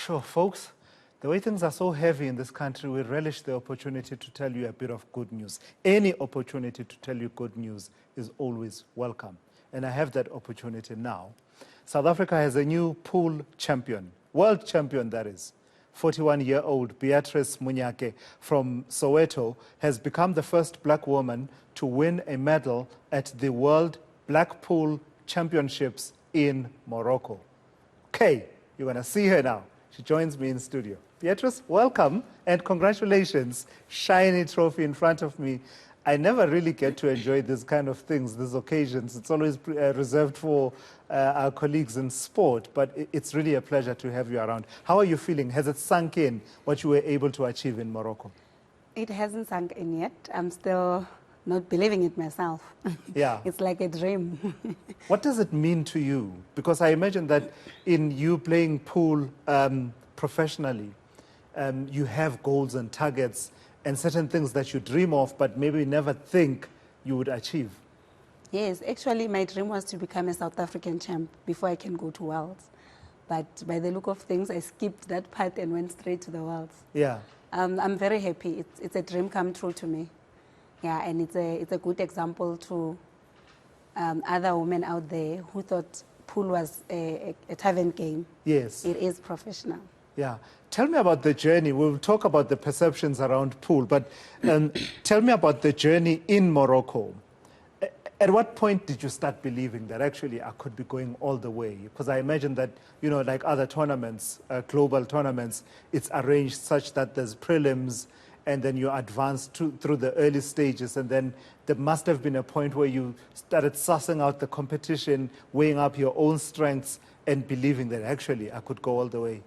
Sure, folks, the way things are so heavy in this country, we relish the opportunity to tell you a bit of good news. Any opportunity to tell you good news is always welcome. And I have that opportunity now. South Africa has a new pool champion, world champion that is. 41-year-old Beatrice Monyake from Soweto has become the first black woman to win a medal at the World Blackball Championships in Morocco. Okay, you're going to see her now. She joins me in studio. Beatrice, welcome and congratulations. Shiny trophy in front of me. I never really get to enjoy these kind of things, these occasions. It's always reserved for our colleagues in sport, but it's really a pleasure to have you around. How are you feeling? Has it sunk in what you were able to achieve in Morocco? It hasn't sunk in yet. I'm still not believing it myself. Yeah. It's like a dream. What does it mean to you? Because I imagine that in you playing pool professionally, you have goals and targets and certain things that you dream of, but maybe never think you would achieve. Yes, actually my dream was to become a South African champ before I can go to Worlds. But by the look of things, I skipped that part and went straight to the Worlds. Yeah. I'm very happy. It's a dream come true to me. Yeah, and it's a good example to other women out there who thought pool was a tavern game. Yes. It is professional. Yeah. Tell me about the journey. We'll talk about the perceptions around pool, but tell me about the journey in Morocco. At what point did you start believing that actually I could be going all the way? Because I imagine that, you know, like other tournaments, global tournaments, it's arranged such that there's prelims and then you advance through the early stages, and then there must have been a point where you started sussing out the competition, weighing up your own strengths and believing that actually I could go all the way.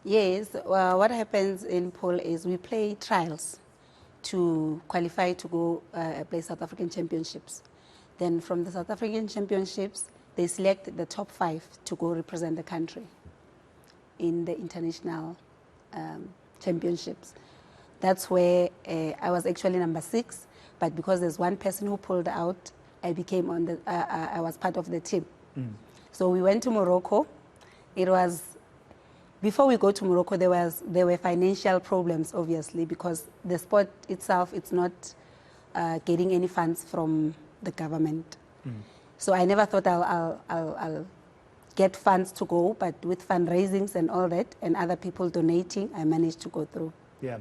Yes, well, what happens in pool is we play trials to qualify to go play South African Championships. Then from the South African Championships, they select the top 5 to go represent the country in the international championships. That's where I was actually number 6, but because there's one person who pulled out, I became on the. I was part of the team. So we went to Morocco. It was before we go to Morocco. There were financial problems, obviously, because the sport itself it's not getting any funds from the government. So I never thought I'll get funds to go, but with fundraisings and all that, and other people donating, I managed to go through. Yeah.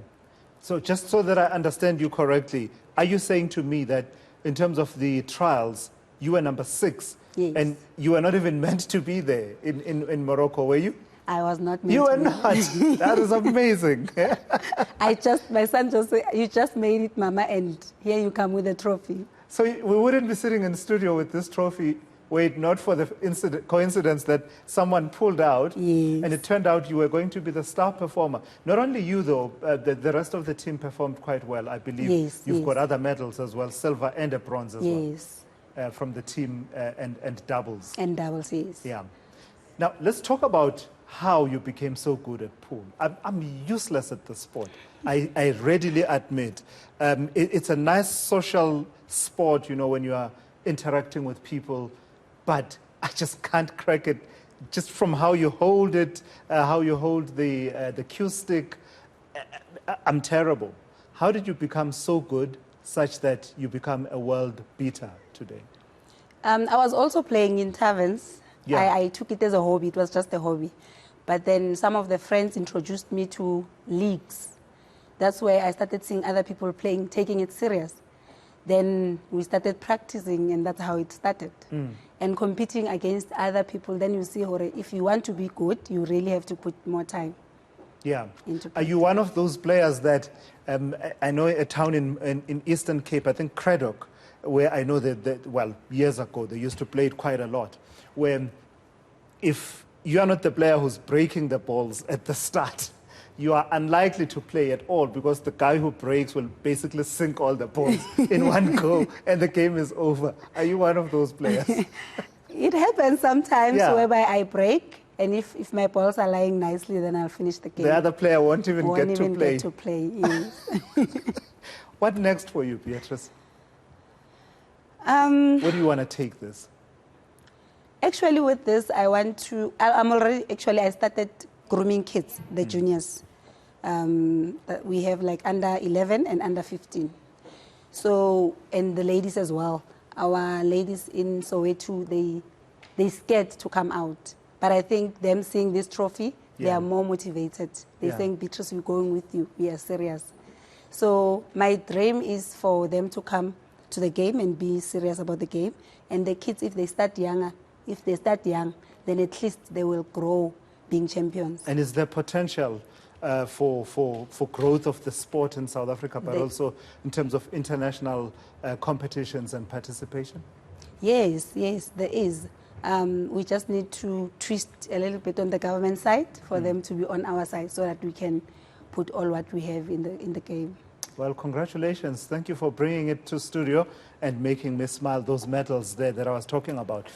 So just so that I understand you correctly, are you saying to me that in terms of the trials, you were number 6, Yes. and you were not even meant to be there in Morocco, were you? I was not meant You to were be. not. That is amazing. My son just said, you just made it, Mama, and here you come with a trophy. So we wouldn't be sitting in the studio with this trophy were it not for the coincidence that someone pulled out, Yes. and it turned out you were going to be the star performer. Not only you, though, the rest of the team performed quite well, I believe. Yes, You've yes. got other medals as well, silver and a bronze as Yes. well, from the team and doubles. And doubles, yes. Yeah. Now, let's talk about how you became so good at pool. I'm useless at the sport. I readily admit. It's a nice social sport, you know, when you are interacting with people, but I just can't crack it. Just from how you hold it, how you hold the cue stick, I'm terrible. How did you become so good such that you become a world beater today? I was also playing in taverns. Yeah. I took it as a hobby. It was just a hobby. But then some of the friends introduced me to leagues. That's where I started seeing other people playing, taking it serious. Then we started practicing, and that's how it started. And competing against other people, then you see, if you want to be good, you really have to put more time. Yeah. Into Are you one of those players that, I know a town in Eastern Cape, I think Craddock, where I know that, well, years ago, they used to play it quite a lot, where if you are not the player who's breaking the balls at the start, you are unlikely to play at all, because the guy who breaks will basically sink all the balls in one go and the game is over. Are you one of those players? It happens sometimes, Yeah. whereby I break, and if my balls are lying nicely, then I'll finish the game. The other player won't even Won't get to even play. get to play, yes. What next for you, Beatrice? Um, Where do you want to take this? Actually, with this, I want to. I'm already. Actually, I started grooming kids, the juniors. We have like under 11 and under 15. So, and the ladies as well. Our ladies in Soweto, they scared to come out. But I think them seeing this trophy, they are more motivated. They're saying, Beatrice, we're going with you. We are serious. So my dream is for them to come to the game and be serious about the game. And the kids, if they start young, then at least they will grow being champions. And is there potential for growth of the sport in South Africa, but also in terms of international competitions and participation? Yes, there is. We just need to twist a little bit on the government side for them to be on our side so that we can put all what we have in the game. Well, congratulations. Thank you for bringing it to studio and making me smile. Those medals there that I was talking about,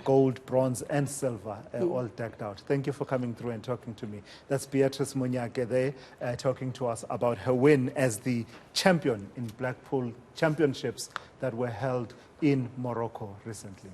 gold, bronze, and silver, all decked out. Thank you for coming through and talking to me. That's Beatrice Monyake there, talking to us about her win as the champion in Blackpool Championships that were held in Morocco recently.